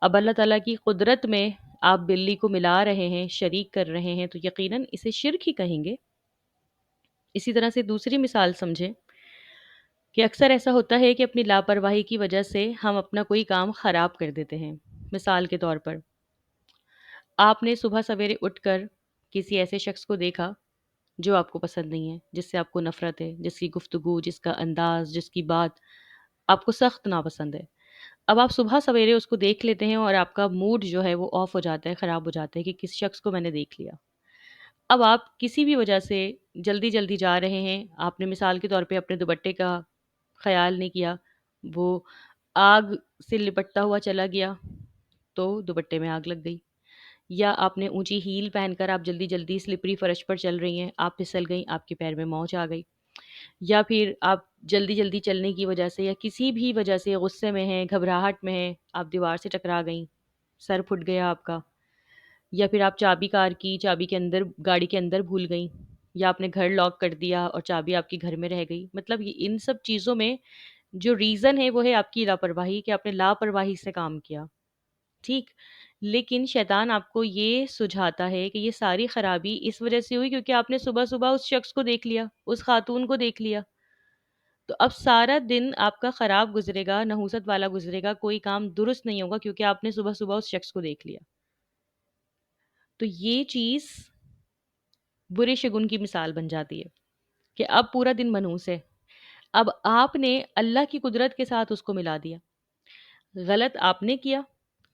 اب اللہ تعالیٰ کی قدرت میں آپ بلی کو ملا رہے ہیں، شریک کر رہے ہیں، تو یقیناً اسے شرک ہی کہیں گے۔ اسی طرح سے دوسری مثال سمجھیں کہ اکثر ایسا ہوتا ہے کہ اپنی لاپرواہی کی وجہ سے ہم اپنا کوئی کام خراب کر دیتے ہیں۔ مثال کے طور پر آپ نے صبح سویرے اٹھ کر کسی ایسے شخص کو دیکھا جو آپ کو پسند نہیں ہے، جس سے آپ کو نفرت ہے، جس کی گفتگو، جس کا انداز، جس کی بات آپ کو سخت ناپسند ہے۔ اب آپ صبح سویرے اس کو دیکھ لیتے ہیں اور آپ کا موڈ جو ہے وہ آف ہو جاتا ہے، خراب ہو جاتا ہے کہ کس شخص کو میں نے دیکھ لیا۔ اب آپ کسی بھی وجہ سے جلدی جلدی جا رہے ہیں، آپ نے مثال کے طور پہ اپنے دوپٹے کا خیال نہیں کیا، وہ آگ سے لپٹتا ہوا چلا گیا تو دوپٹے میں آگ لگ گئی، یا آپ نے اونچی ہیل پہن کر آپ جلدی جلدی سلپری فرش پر چل رہی ہیں، آپ پھسل گئیں، آپ کے پیر میں موچ آ گئی، یا پھر آپ جلدی جلدی چلنے کی وجہ سے یا کسی بھی وجہ سے غصے میں ہیں، گھبراہٹ میں ہیں، آپ دیوار سے ٹکرا گئیں، سر پھٹ گیا آپ کا، یا پھر آپ چابی کار کی چابی کے اندر گاڑی کے اندر بھول گئیں، یا آپ نے گھر لاک کر دیا اور چابی آپ کے گھر میں رہ گئی۔ مطلب ان سب چیزوں میں جو ریزن ہے وہ ہے آپ کی لاپرواہی، کہ آپ نے لاپرواہی سے کام کیا، ٹھیک۔ لیکن شیطان آپ کو یہ سجھاتا ہے کہ یہ ساری خرابی اس وجہ سے ہوئی کیونکہ آپ نے صبح صبح اس شخص کو دیکھ لیا، اس خاتون کو دیکھ لیا، تو اب سارا دن آپ کا خراب گزرے گا، نحوست والا گزرے گا، کوئی کام درست نہیں ہوگا کیونکہ آپ نے صبح صبح اس شخص کو دیکھ لیا۔ تو یہ چیز برے شگن کی مثال بن جاتی ہے کہ اب پورا دن منحوس ہے، اب آپ نے اللہ کی قدرت کے ساتھ اس کو ملا دیا، غلط آپ نے کیا،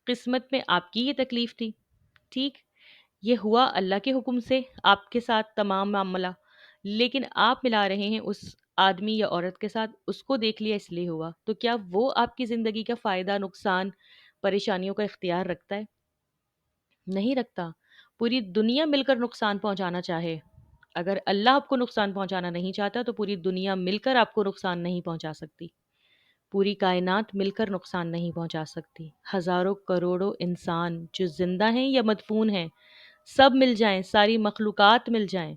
قسمت میں آپ کی یہ تکلیف تھی، ٹھیک، یہ ہوا اللہ کے حکم سے آپ کے ساتھ تمام معاملہ، لیکن آپ ملا رہے ہیں اس آدمی یا عورت کے ساتھ، اس کو دیکھ لیا اس لیے ہوا، تو کیا وہ آپ کی زندگی کا فائدہ، نقصان، پریشانیوں کا اختیار رکھتا ہے؟ نہیں رکھتا۔ پوری دنیا مل کر نقصان پہنچانا چاہے، اگر اللہ آپ کو نقصان پہنچانا نہیں چاہتا تو پوری دنیا مل کر آپ کو نقصان نہیں پہنچا سکتی، پوری کائنات مل کر نقصان نہیں پہنچا سکتی۔ ہزاروں کروڑوں انسان جو زندہ ہیں یا مدفون ہیں، سب مل جائیں، ساری مخلوقات مل جائیں،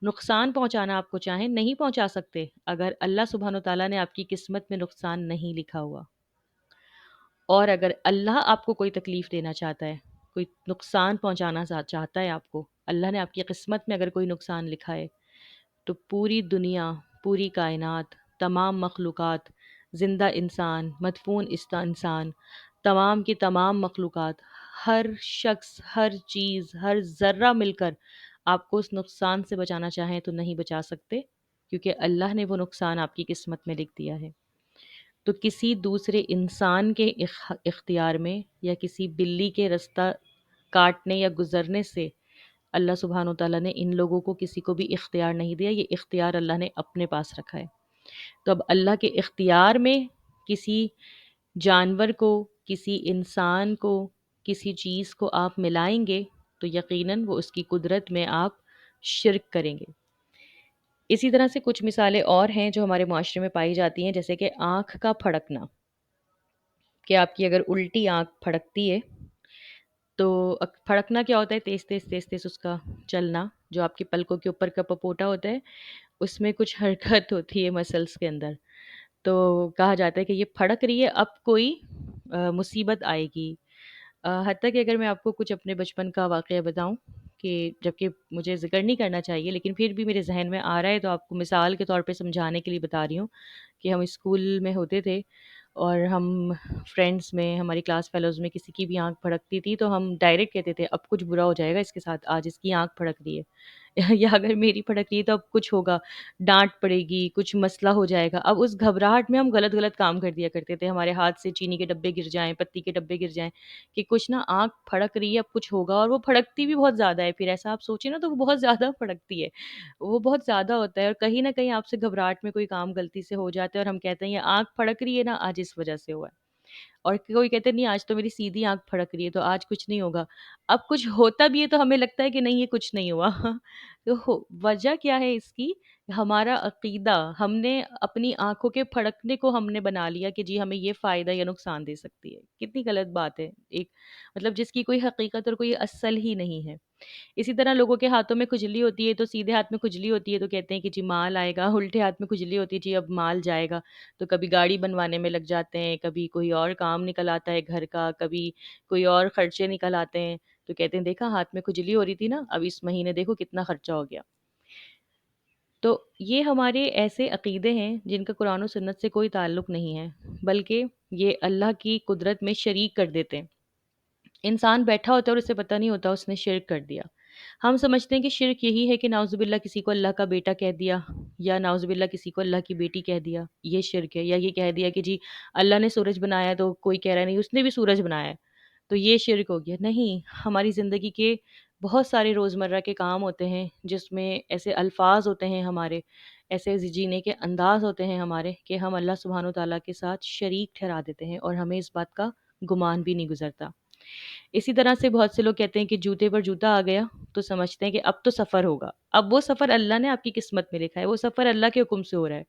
نقصان پہنچانا آپ کو چاہیں نہیں پہنچا سکتے اگر اللہ سبحانہ و تعالیٰ نے آپ کی قسمت میں نقصان نہیں لکھا ہوا۔ اور اگر اللہ آپ کو کوئی تکلیف دینا چاہتا ہے، کوئی نقصان پہنچانا چاہتا ہے آپ کو، اللہ نے آپ کی قسمت میں اگر کوئی نقصان لکھا ہے، تو پوری دنیا، پوری کائنات، تمام مخلوقات، زندہ انسان، مدفون انسان، تمام کی تمام مخلوقات، ہر شخص، ہر چیز، ہر ذرہ مل کر آپ کو اس نقصان سے بچانا چاہیں تو نہیں بچا سکتے، کیونکہ اللہ نے وہ نقصان آپ کی قسمت میں لکھ دیا ہے۔ تو کسی دوسرے انسان کے اختیار میں یا کسی بلی کے رستہ کاٹنے یا گزرنے سے اللہ سبحانہ و تعالیٰ نے ان لوگوں کو کسی کو بھی اختیار نہیں دیا، یہ اختیار اللہ نے اپنے پاس رکھا ہے۔ تو اب اللہ کے اختیار میں کسی جانور کو، کسی انسان کو، کسی چیز کو آپ ملائیں گے تو یقیناً وہ اس کی قدرت میں آپ شرک کریں گے۔ اسی طرح سے کچھ مثالیں اور ہیں جو ہمارے معاشرے میں پائی جاتی ہیں، جیسے کہ آنکھ کا پھڑکنا، کہ آپ کی اگر الٹی آنکھ پھڑکتی ہے تو پھڑکنا کیا ہوتا ہے؟ تیز تیز تیز تیز اس کا چلنا، جو آپ کے پلکوں کے اوپر کا پپوٹا ہوتا ہے اس میں کچھ حرکت ہوتی ہے مسلس کے اندر، تو کہا جاتا ہے کہ یہ پھڑک رہی ہے، اب کوئی مصیبت آئے گی۔ حتیٰ کہ اگر میں آپ کو کچھ اپنے بچپن کا واقعہ بتاؤں، کہ جبکہ مجھے ذکر نہیں کرنا چاہیے لیکن پھر بھی میرے ذہن میں آ رہا ہے تو آپ کو مثال کے طور پہ سمجھانے کے لیے بتا رہی ہوں، کہ ہم اسکول میں ہوتے تھے اور ہم فرینڈس میں، ہماری کلاس فیلوز میں کسی کی بھی آنکھ پھڑکتی تھی تو ہم ڈائریکٹ کہتے تھے اب کچھ برا ہو جائے گا اس کے ساتھ، آج اس کی آنکھ پھڑک رہی ہے یا اگر میری پھڑک رہی ہے تو اب کچھ ہوگا، ڈانٹ پڑے گی، کچھ مسئلہ ہو جائے گا۔ اب اس گھبراہٹ میں ہم غلط غلط کام کر دیا کرتے تھے، ہمارے ہاتھ سے چینی کے ڈبے گر جائیں، پتی کے ڈبے گر جائیں، کہ کچھ نا آنکھ پھڑک رہی ہے اب کچھ ہوگا، اور وہ پھڑکتی بھی بہت زیادہ ہے، پھر ایسا آپ سوچیں نا تو وہ بہت زیادہ پھڑکتی ہے، وہ بہت زیادہ ہوتا ہے، اور کہیں نہ کہیں آپ سے گھبراہٹ میں کوئی کام غلطی سے ہو جاتا ہے اور ہم کہتے ہیں یہ آنکھ پھڑک رہی ہے نا آج اس وجہ سے ہوا ہے، اور کوئی کہتے نہیں آج تو میری سیدھی آنکھ پھڑک رہی ہے تو آج کچھ نہیں ہوگا، اب کچھ ہوتا بھی ہے تو ہمیں لگتا ہے کہ نہیں یہ کچھ نہیں ہوا تو وجہ کیا ہے اس کی؟ ہمارا عقیدہ، ہم نے اپنی آنکھوں کے پھڑکنے کو ہم نے بنا لیا کہ جی ہمیں یہ فائدہ یا نقصان دے سکتی ہے، کتنی غلط بات ہے، ایک مطلب جس کی کوئی حقیقت اور کوئی اصل ہی نہیں ہے۔ اسی طرح لوگوں کے ہاتھوں میں کھجلی ہوتی ہے تو سیدھے ہاتھ میں کھجلی ہوتی ہے تو کہتے ہیں کہ جی مال آئے گا، الٹے ہاتھ میں کھجلی ہوتی ہے جی اب مال جائے گا، تو کبھی گاڑی بنوانے میں لگ جاتے ہیں، کبھی کوئی اور کام نکل آتا ہے گھر کا، کبھی کوئی اور خرچے نکل آتے ہیں، تو کہتے ہیں دیکھا ہاتھ میں کھجلی ہو رہی تھی نا، اب اس مہینے دیکھو کتنا خرچہ ہو گیا۔ تو یہ ہمارے ایسے عقیدے ہیں جن کا قرآن و سنت سے کوئی تعلق نہیں ہے، بلکہ یہ اللہ کی قدرت میں شریک کر دیتے ہیں۔ انسان بیٹھا ہوتا ہے اور اسے پتہ نہیں ہوتا اس نے شرک کر دیا۔ ہم سمجھتے ہیں کہ شرک یہی ہے کہ نعوذ باللہ کسی کو اللہ کا بیٹا کہہ دیا، یا نعوذ باللہ کسی کو اللہ کی بیٹی کہہ دیا، یہ شرک ہے۔ یا یہ کہہ دیا کہ جی اللہ نے سورج بنایا تو کوئی کہہ رہا نہیں اس نے بھی سورج بنایا ہے، تو یہ شرک ہو گیا۔ نہیں، ہماری زندگی کے بہت سارے روزمرہ کے کام ہوتے ہیں جس میں ایسے الفاظ ہوتے ہیں ہمارے، ایسے جینے کے انداز ہوتے ہیں ہمارے کہ ہم اللہ سبحانہ و تعالیٰ کے ساتھ شریک ٹھہرا دیتے ہیں اور ہمیں اس بات کا گمان بھی نہیں گزرتا۔ اسی طرح سے بہت سے لوگ کہتے ہیں کہ جوتے پر جوتا آ گیا تو سمجھتے ہیں کہ اب تو سفر ہوگا۔ اب وہ سفر اللہ نے آپ کی قسمت میں لکھا ہے، وہ سفر اللہ کے حکم سے ہو رہا ہے۔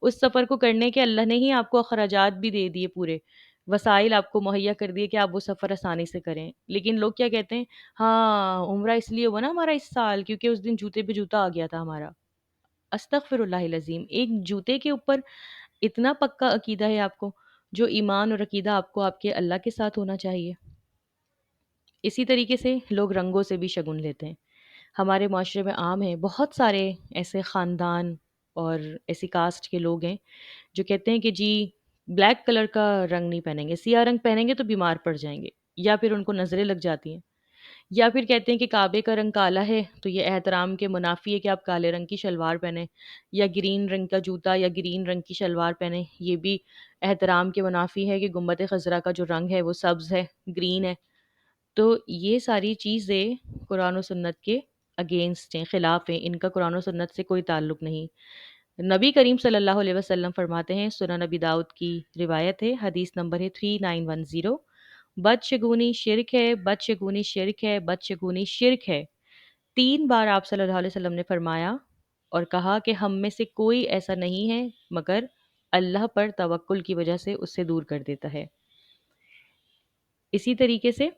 اس سفر کو کرنے کے اللہ نے ہی آپ کو اخراجات بھی دے دیے، پورے وسائل آپ کو مہیا کر دیے کہ آپ وہ سفر آسانی سے کریں۔ لیکن لوگ کیا کہتے ہیں، ہاں عمرہ اس لیے ہوا نا ہمارا اس سال کیونکہ اس دن جوتے پہ جوتا آ گیا تھا ہمارا۔ استغفر اللہ العظیم، ایک جوتے کے اوپر اتنا پکا عقیدہ ہے آپ کو، جو ایمان اور عقیدہ آپ کو آپ کے اللہ کے ساتھ ہونا چاہیے۔ اسی طریقے سے لوگ رنگوں سے بھی شگن لیتے ہیں۔ ہمارے معاشرے میں عام ہیں، بہت سارے ایسے خاندان اور ایسی کاسٹ کے لوگ ہیں جو کہتے ہیں کہ جی بلیک کلر کا رنگ نہیں پہنیں گے، سیاہ رنگ پہنیں گے تو بیمار پڑ جائیں گے، یا پھر ان کو نظریں لگ جاتی ہیں، یا پھر کہتے ہیں کہ کعبے کا رنگ کالا ہے تو یہ احترام کے منافی ہے کہ آپ کالے رنگ کی شلوار پہنیں، یا گرین رنگ کا جوتا یا گرین رنگ کی شلوار پہنیں، یہ بھی احترام کے منافی ہے کہ گنبد خضرا کا جو رنگ ہے وہ سبز ہے، گرین ہے۔ تو یہ ساری چیزیں قرآن و سنت کے اگینسٹ ہیں، خلاف ہیں، ان کا قرآن و سنت سے کوئی تعلق نہیں۔ نبی کریم صلی اللہ علیہ وسلم فرماتے ہیں، سنن نبی داؤد کی روایت ہے، حدیث نمبر ہے 3910، بدشگونی شرک ہے، بدشگونی شرک ہے، بدشگونی شرک ہے۔ 3 بار آپ صلی اللہ علیہ وسلم نے فرمایا اور کہا کہ ہم میں سے کوئی ایسا نہیں ہے مگر اللہ پر توکل کی وجہ سے اس سے دور کر دیتا ہے۔ اسی طریقے سے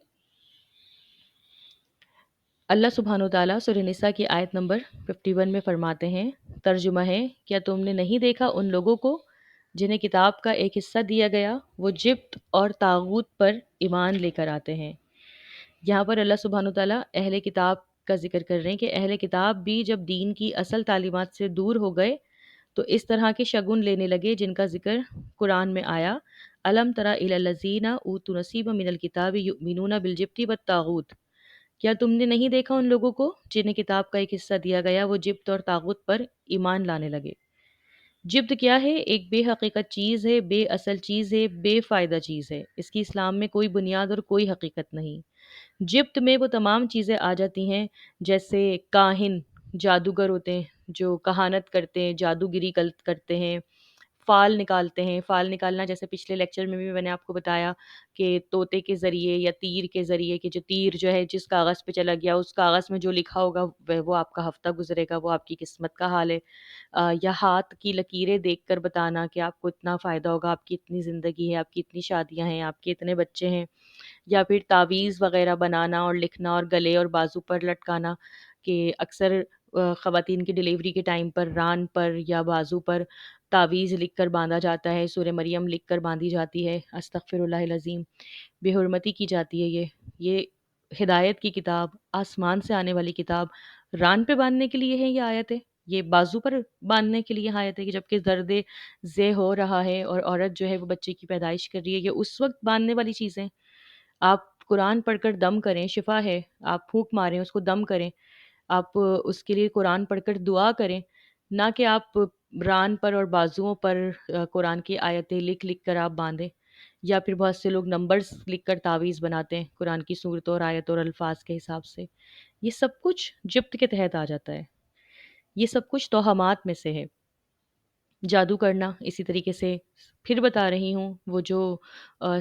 اللہ سبحانہ وتعالیٰ سورہ نساء کی آیت نمبر 51 میں فرماتے ہیں، ترجمہ ہے، کیا تم نے نہیں دیکھا ان لوگوں کو جنہیں کتاب کا ایک حصہ دیا گیا، وہ جبت اور طاغوت پر ایمان لے کر آتے ہیں۔ یہاں پر اللہ سبحانہ وتعالیٰ اہل کتاب کا ذکر کر رہے ہیں کہ اہل کتاب بھی جب دین کی اصل تعلیمات سے دور ہو گئے تو اس طرح کے شگن لینے لگے جن کا ذکر قرآن میں آیا، الم تری الی الذین اوتوا نصیبا من الکتاب یؤمنون بالجبت والطاغوت، کیا تم نے نہیں دیکھا ان لوگوں کو جنہیں کتاب کا ایک حصہ دیا گیا وہ جبت اور طاغوت پر ایمان لانے لگے۔ جبت کیا ہے؟ ایک بے حقیقت چیز ہے، بے اصل چیز ہے، بے فائدہ چیز ہے، اس کی اسلام میں کوئی بنیاد اور کوئی حقیقت نہیں۔ جبت میں وہ تمام چیزیں آ جاتی ہیں جیسے کاہن، جادوگر ہوتے ہیں جو کہانت کرتے ہیں، جادوگری کرتے ہیں، فال نکالتے ہیں۔ فال نکالنا جیسے پچھلے لیکچر میں بھی میں نے آپ کو بتایا کہ طوطے کے ذریعے یا تیر کے ذریعے، کہ جو تیر جو ہے جس کاغذ پہ چلا گیا اس کاغذ میں جو لکھا ہوگا وہ آپ کا ہفتہ گزرے گا، وہ آپ کی قسمت کا حال ہے۔ یا ہاتھ کی لکیریں دیکھ کر بتانا کہ آپ کو اتنا فائدہ ہوگا، آپ کی اتنی زندگی ہے، آپ کی اتنی شادیاں ہیں، آپ کے اتنے بچے ہیں۔ یا پھر تعویذ وغیرہ بنانا اور لکھنا اور گلے اور بازو پر لٹکانا، کہ اکثر خواتین کی ڈیلیوری کے ٹائم پر ران پر یا بازو پر تعویذ لکھ کر باندھا جاتا ہے، سورہ مریم لکھ کر باندھی جاتی ہے، استغفر اللہ العظیم، بے حرمتی کی جاتی ہے۔ یہ ہدایت کی کتاب، آسمان سے آنے والی کتاب، ران پہ باندھنے کے لیے ہے یہ آیت ہے، یہ بازو پر باندھنے کے لیے آیت ہے کہ جبکہ درد ذہ ہو رہا ہے اور عورت جو ہے وہ بچے کی پیدائش کر رہی ہے، یہ اس وقت باندھنے والی چیزیں۔ آپ قرآن پڑھ کر دم کریں، شفا ہے، آپ پھونک ماریں اس کو دم کریں، آپ اس کے لیے قرآن پڑھ کر دعا کریں، نہ کہ آپ ران پر اور بازوؤں پر قرآن کی آیتیں لکھ لکھ کر آپ باندھیں۔ یا پھر بہت سے لوگ نمبرز لکھ کر تعویذ بناتے ہیں قرآن کی صورتوں اور آیتوں اور الفاظ کے حساب سے۔ یہ سب کچھ جبت کے تحت آ جاتا ہے، یہ سب کچھ توہمات میں سے ہے۔ جادو کرنا اسی طریقے سے، پھر بتا رہی ہوں، وہ جو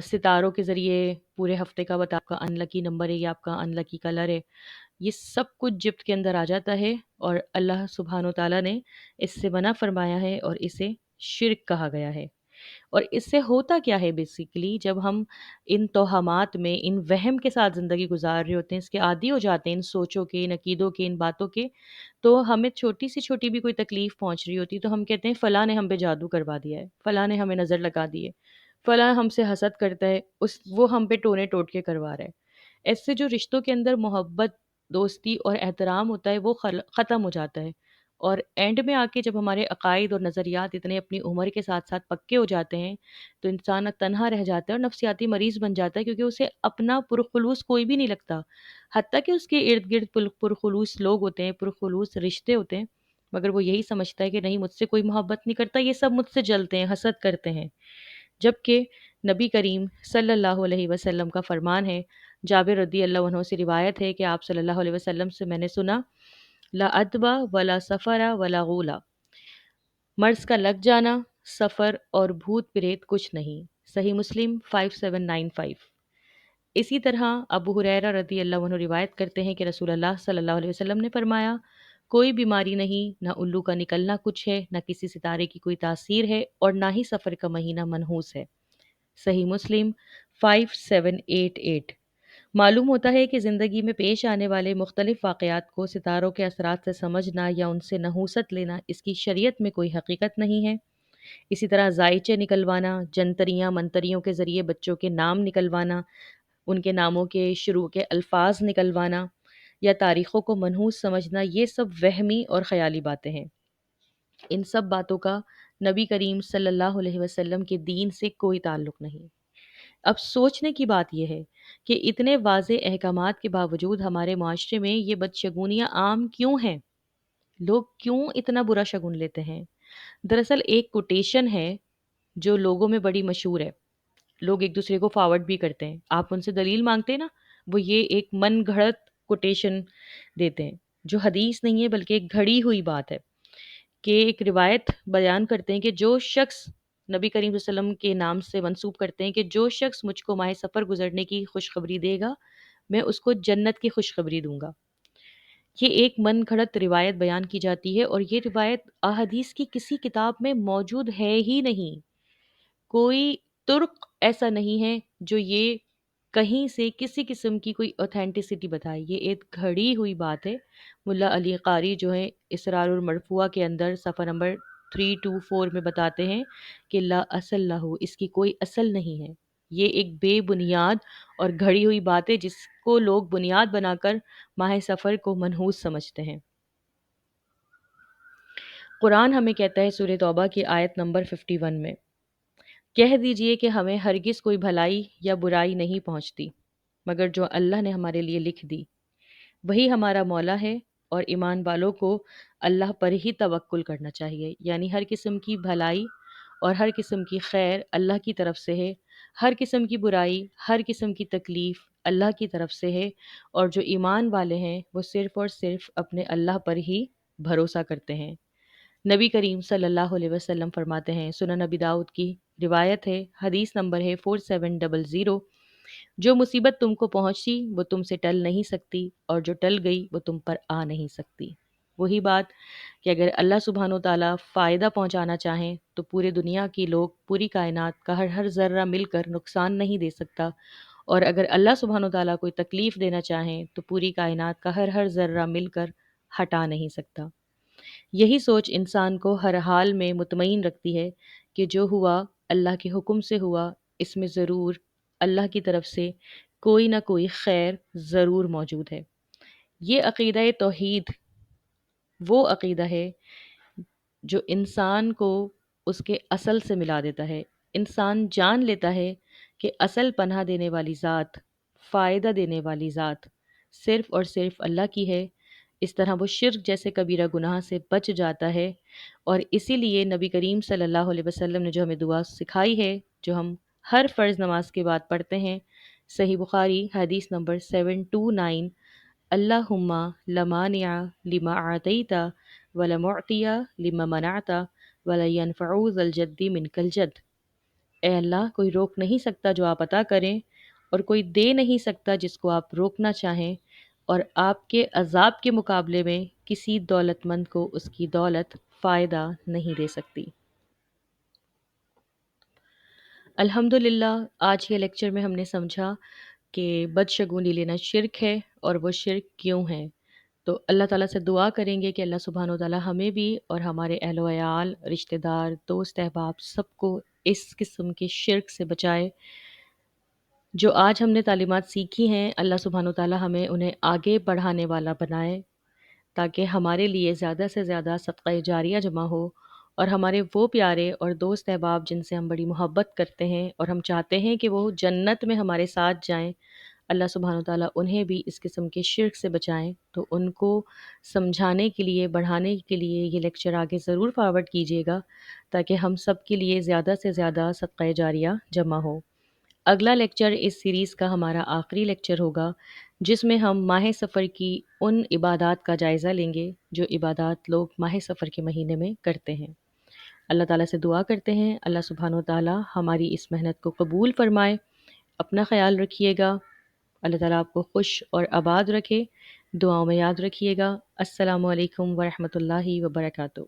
ستاروں کے ذریعے پورے ہفتے کا بتا، آپ کا ان لکی نمبر ہے یا آپ کا ان لکی کلر ہے، یہ سب کچھ جبت کے اندر آ جاتا ہے، اور اللہ سبحانہ و تعالیٰ نے اس سے منع فرمایا ہے اور اسے شرک کہا گیا ہے۔ اور اس سے ہوتا کیا ہے بیسیکلی، جب ہم ان توہمات میں، ان وہم کے ساتھ زندگی گزار رہے ہوتے ہیں، اس کے عادی ہو جاتے ہیں، ان سوچوں کے، ان عقیدوں کے، ان باتوں کے، تو ہمیں چھوٹی سے چھوٹی بھی کوئی تکلیف پہنچ رہی ہوتی تو ہم کہتے ہیں فلاں نے ہم پہ جادو کروا دیا ہے، فلاں نے ہمیں نظر لگا دی ہے، فلاں ہم سے حسد کرتا ہے، وہ ہم پہ ٹونے ٹوٹ کے کروا رہا ہے۔ ایسے جو رشتوں کے اندر محبت، دوستی اور احترام ہوتا ہے وہ ختم ہو جاتا ہے، اور اینڈ میں آ کے جب ہمارے عقائد اور نظریات اتنے اپنی عمر کے ساتھ ساتھ پکے ہو جاتے ہیں تو انسان تنہا رہ جاتا ہے اور نفسیاتی مریض بن جاتا ہے، کیونکہ اسے اپنا پرخلوص کوئی بھی نہیں لگتا، حتیٰ کہ اس کے ارد گرد پرخلوص لوگ ہوتے ہیں، پرخلوص رشتے ہوتے ہیں، مگر وہ یہی سمجھتا ہے کہ نہیں، مجھ سے کوئی محبت نہیں کرتا، یہ سب مجھ سے جلتے ہیں، حسد کرتے ہیں۔ جبکہ نبی کریم صلی اللہ علیہ وسلم کا فرمان ہے، جابر رضی اللہ عنہ سے روایت ہے کہ آپ صلی اللہ علیہ وسلم سے میں نے سنا، لا ادبا ولا سفرا ولا غولا، مرض کا لگ جانا، سفر اور بھوت پریت کچھ نہیں۔ صحیح مسلم 5795۔ اسی طرح ابو ہریرہ رضی اللہ عنہ روایت کرتے ہیں کہ رسول اللہ صلی اللہ علیہ وسلم نے فرمایا، کوئی بیماری نہیں، نہ الو کا نکلنا کچھ ہے، نہ کسی ستارے کی کوئی تاثیر ہے، اور نہ ہی سفر کا مہینہ منحوس ہے۔ صحیح مسلم 5788۔ معلوم ہوتا ہے کہ زندگی میں پیش آنے والے مختلف واقعات کو ستاروں کے اثرات سے سمجھنا یا ان سے نحوست لینا، اس کی شریعت میں کوئی حقیقت نہیں ہے۔ اسی طرح زائچے نکلوانا، جنتریاں منتریوں کے ذریعے بچوں کے نام نکلوانا، ان کے ناموں کے شروع کے الفاظ نکلوانا یا تاریخوں کو منحوس سمجھنا، یہ سب وہمی اور خیالی باتیں ہیں۔ ان سب باتوں کا نبی کریم صلی اللہ علیہ وسلم کے دین سے کوئی تعلق نہیں۔ اب سوچنے کی بات یہ ہے کہ اتنے واضح احکامات کے باوجود ہمارے معاشرے میں یہ بدشگونیاں عام کیوں ہیں؟ لوگ کیوں اتنا برا شگن لیتے ہیں؟ دراصل ایک کوٹیشن ہے جو لوگوں میں بڑی مشہور ہے، لوگ ایک دوسرے کو فارورڈ بھی کرتے ہیں، آپ ان سے دلیل مانگتے ہیں نا، وہ یہ ایک من گھڑت کوٹیشن دیتے ہیں جو حدیث نہیں ہے بلکہ ایک گھڑی ہوئی بات ہے، کہ ایک روایت بیان کرتے ہیں کہ جو شخص، نبی کریم صلی اللہ علیہ وسلم کے نام سے منسوب کرتے ہیں کہ جو شخص مجھ کو ماہ سفر گزرنے کی خوشخبری دے گا، میں اس کو جنت کی خوشخبری دوں گا۔ یہ ایک من گھڑت روایت بیان کی جاتی ہے، اور یہ روایت احادیث کی کسی کتاب میں موجود ہے ہی نہیں۔ کوئی ترک ایسا نہیں ہے جو یہ کہیں سے کسی قسم کی کوئی اوتھینٹسٹی بتائے، یہ ایک گھڑی ہوئی بات ہے۔ ملا علی قاری جو ہے اسرار المرفوع کے اندر صفحہ نمبر 324 میں بتاتے ہیں کہ لا اصل لہو، اس کی کوئی اصل نہیں ہے، یہ ایک بے بنیاد اور گھڑی ہوئی بات ہے جس کو لوگ بنیاد بنا کر ماہ سفر کو منحوس سمجھتے ہیں۔ قرآن ہمیں کہتا ہے سورہ توبہ کی آیت نمبر 51 میں، کہہ دیجئے کہ ہمیں ہرگز کوئی بھلائی یا برائی نہیں پہنچتی مگر جو اللہ نے ہمارے لیے لکھ دی، وہی ہمارا مولا ہے، اور ایمان والوں کو اللہ پر ہی توکل کرنا چاہیے۔ یعنی ہر قسم کی بھلائی اور ہر قسم کی خیر اللہ کی طرف سے ہے، ہر قسم کی برائی، ہر قسم کی تکلیف اللہ کی طرف سے ہے، اور جو ایمان والے ہیں وہ صرف اور صرف اپنے اللہ پر ہی بھروسہ کرتے ہیں۔ نبی کریم صلی اللہ علیہ وسلم فرماتے ہیں، سنن نبی داؤد کی روایت ہے، حدیث نمبر ہے 4700، جو مصیبت تم کو پہنچی وہ تم سے ٹل نہیں سکتی، اور جو ٹل گئی وہ تم پر آ نہیں سکتی۔ وہی بات کہ اگر اللہ سبحانہ و تعالیٰ فائدہ پہنچانا چاہیں تو پورے دنیا کی لوگ، پوری کائنات کا ہر ذرہ مل کر نقصان نہیں دے سکتا، اور اگر اللہ سبحانہ و تعالیٰ کوئی تکلیف دینا چاہیں تو پوری کائنات کا ہر ذرہ مل کر ہٹا نہیں سکتا۔ یہی سوچ انسان کو ہر حال میں مطمئن رکھتی ہے کہ جو ہوا اللہ کے حکم سے ہوا، اس میں ضرور اللہ کی طرف سے کوئی نہ کوئی خیر ضرور موجود ہے۔ یہ عقیدہ توحید وہ عقیدہ ہے جو انسان کو اس کے اصل سے ملا دیتا ہے۔ انسان جان لیتا ہے کہ اصل پناہ دینے والی ذات، فائدہ دینے والی ذات صرف اور صرف اللہ کی ہے۔ اس طرح وہ شرک جیسے کبیرہ گناہ سے بچ جاتا ہے، اور اسی لیے نبی کریم صلی اللہ علیہ وسلم نے جو ہمیں دعا سکھائی ہے، جو ہم ہر فرض نماز کے بعد پڑھتے ہیں، صحیح بخاری حدیث نمبر 729، اللہم لا مانع لما اعطیت ولا معطی لما منعت ولا ينفع ذا الجد منک الجد۔ اے اللہ، کوئی روک نہیں سکتا جو آپ عطا کریں، اور کوئی دے نہیں سکتا جس کو آپ روکنا چاہیں، اور آپ کے عذاب کے مقابلے میں کسی دولت مند کو اس کی دولت فائدہ نہیں دے سکتی۔ الحمدللہ آج کے لیکچر میں ہم نے سمجھا کہ بدشگونی لینا شرک ہے اور وہ شرک کیوں ہے۔ تو اللہ تعالیٰ سے دعا کریں گے کہ اللہ سبحانہ و تعالیٰ ہمیں بھی اور ہمارے اہل و عیال، رشتہ دار، دوست احباب سب کو اس قسم کے شرک سے بچائے۔ جو آج ہم نے تعلیمات سیکھی ہیں، اللہ سبحانہ و تعالیٰ ہمیں انہیں آگے بڑھانے والا بنائے، تاکہ ہمارے لیے زیادہ سے زیادہ صدقہ جاریہ جمع ہو، اور ہمارے وہ پیارے اور دوست احباب جن سے ہم بڑی محبت کرتے ہیں اور ہم چاہتے ہیں کہ وہ جنت میں ہمارے ساتھ جائیں، اللہ سبحانہ و تعالیٰ انہیں بھی اس قسم کے شرک سے بچائیں۔ تو ان کو سمجھانے کے لیے، بڑھانے کے لیے یہ لیکچر آگے ضرور فارورڈ کیجیے گا، تاکہ ہم سب کے لیے زیادہ سے زیادہ صدقہ جاریہ جمع ہو۔ اگلا لیکچر اس سیریز کا ہمارا آخری لیکچر ہوگا، جس میں ہم ماہ سفر کی ان عبادات کا جائزہ لیں گے جو عبادات لوگ ماہ سفر کے مہینے میں کرتے ہیں۔ اللہ تعالیٰ سے دعا کرتے ہیں اللہ سبحانہ و تعالیٰ ہماری اس محنت کو قبول فرمائے۔ اپنا خیال رکھیے گا، اللہ تعالیٰ آپ کو خوش اور آباد رکھے، دعاؤں میں یاد رکھیے گا۔ السلام علیکم ورحمۃ اللہ وبرکاتہ۔